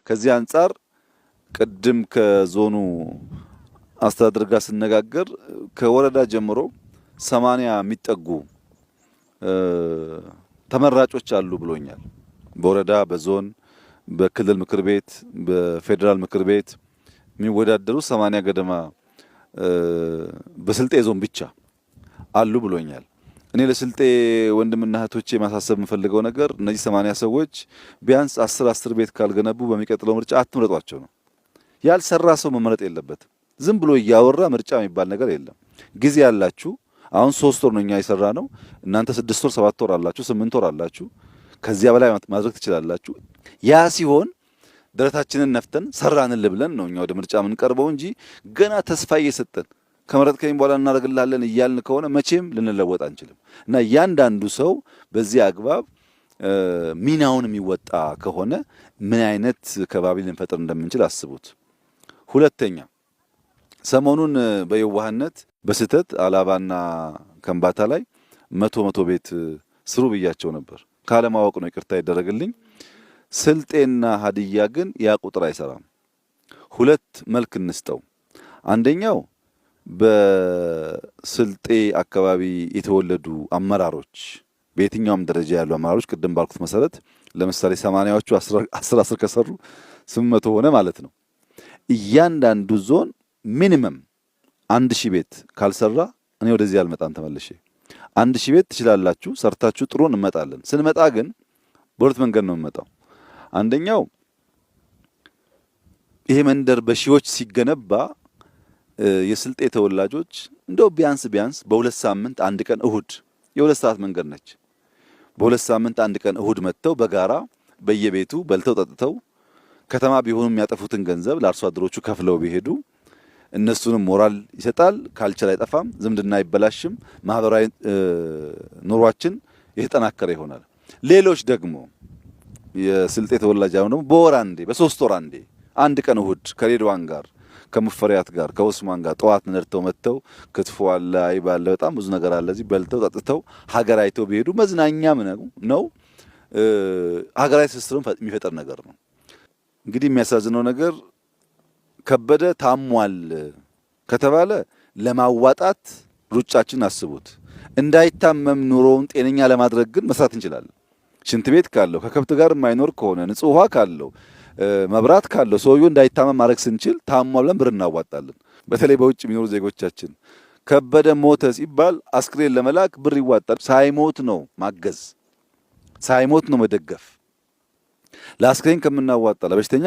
ከዚህ አንጻር ቅድም ከዞኑ አስተዳደር ጋር ስነጋገር ከወረዳ ጀምሮ 80 የሚጠጉ ተመራጮች አሉ ብሎኛል። በወረዳ በዞን በክልል ምክር ቤት በፌዴራል ምክር ቤት የሚወዳደሩ 80 ገደማ በስልጤ ዞን ብቻ አሉ ብሎኛል። እኔ ለስልጤ ወንድምና እህቶቼ ማሳሰብ የምፈልገው ነገር እነዚህ 80 ሰዎች ቢያንስ 10 ቤት ካልገነቡ በሚቀጥለው ምርጫ አትምረጧቸው ነው። ያልሰራ ሰው መመረጥ የለበትም። ዝም ብሎ እያወራ ምርጫ የሚባል ነገር የለም። ጊዜ ያላችሁ አሁን 3 ወር ነው እኛ የሰራ ነው። እናንተ 6 ወር 7 ወር አላችሁ 8 ወር አላችሁ። ከዚያ በላይ ማድረግ ትችላላችሁ። ያ ሲሆን ደረታችንን ነፍተን ሰራንል ብለን ነው እኛ ወደ ምርጫ የምንቀርበው እንጂ ገና ተስፋ እየሰጠን ከመረጥከኝ በኋላ እናደርግልሃለን እያልን ከሆነ መቼም ልንለወጥ አንችልም። እና እያንዳንዱ ሰው በዚህ አግባብ ሚናውን የሚወጣ ከሆነ ምን አይነት ከባቢ ልንፈጥር እንደምንችል አስቡት። ሁለተኛ ሰሞኑን በየዋህነት በስተት አላባና ከምባታ ላይ መቶ ቤት ስሩ ብያቸው ነበር። ካለማወቅ ነው፣ ይቅርታ ይደረግልኝ። ስልጤና ሀዲያ ግን ያ ቁጥር አይሰራም። ሁለት መልክ እንስጠው። አንደኛው በስልጤ አካባቢ የተወለዱ አመራሮች በየትኛውም ደረጃ ያሉ አመራሮች ቅድም ባልኩት መሰረት ለምሳሌ 80ዎቹ 10 ከሰሩ 800 ሆነ ማለት ነው። እያንዳንዱ ዞን ሚኒመም 1000 ቤት ካልሰራ እኔ ወደዚህ አልመጣም ተመልሼ። 1000 ቤት ትችላላችሁ፣ ሰርታችሁ ጥሩ እንመጣለን። ስንመጣ ግን በሁለት መንገድ ነው የምመጣው። አንደኛው ይሄ መንደር በሺዎች ሲገነባ የስልጤ ተወላጆች እንደው ቢያንስ በሁለት ሳምንት አንድ ቀን እሁድ የ2 ሰዓት መንገድ ነች። በሁለት ሳምንት አንድ ቀን እሁድ መጥተው በጋራ በየቤቱ በልተው ጠጥተው ከተማ ቢሆኑ የሚያጠፉትን ገንዘብ ለአርሶ አደሮቹ ከፍለው ቢሄዱ እነሱንም ሞራል ይሰጣል፣ ካልቸር አይጠፋም፣ ዝምድና አይበላሽም፣ ማህበራዊ ኑሯችን የተጠናከረ ይሆናል። ሌሎች ደግሞ የስልጤ ተወላጅ አሁን ደግሞ በወር አንዴ በ3 ወር አንዴ አንድ ቀን እሁድ ከሬድዋን ጋር ከሙፈሪያት ጋር ከኡስማን ጋር ጠዋት ነርተው መጥተው ክትፎ አለ አይብ አለ በጣም ብዙ ነገር አለ እዚህ በልተው ጠጥተው ሀገር አይተው ቢሄዱ መዝናኛም ነው፣ ሀገራዊ ትስስርም የሚፈጠር ነገር ነው። እንግዲህ የሚያሳዝነው ነገር ከበደ ታሟል ከተባለ ለማዋጣት ሩጫችን አስቡት። እንዳይታመም ኑሮውን ጤነኛ ለማድረግ ግን መስራት እንችላለን። ሽንት ቤት ካለው ከከብት ጋር የማይኖር ከሆነ ንጹህ ውሃ ካለው መብራት ካለው ሰውየው እንዳይታመም ማድረግ ስንችል ታሟል ብለን ብር እናዋጣለን። በተለይ በውጭ የሚኖሩ ዜጎቻችን ከበደ ሞተ ሲባል አስክሬን ለመላክ ብር ይዋጣል። ሳይሞት ነው ማገዝ፣ ሳይሞት ነው መደገፍ። ለአስክሬን ከምናዋጣ ለበሽተኛ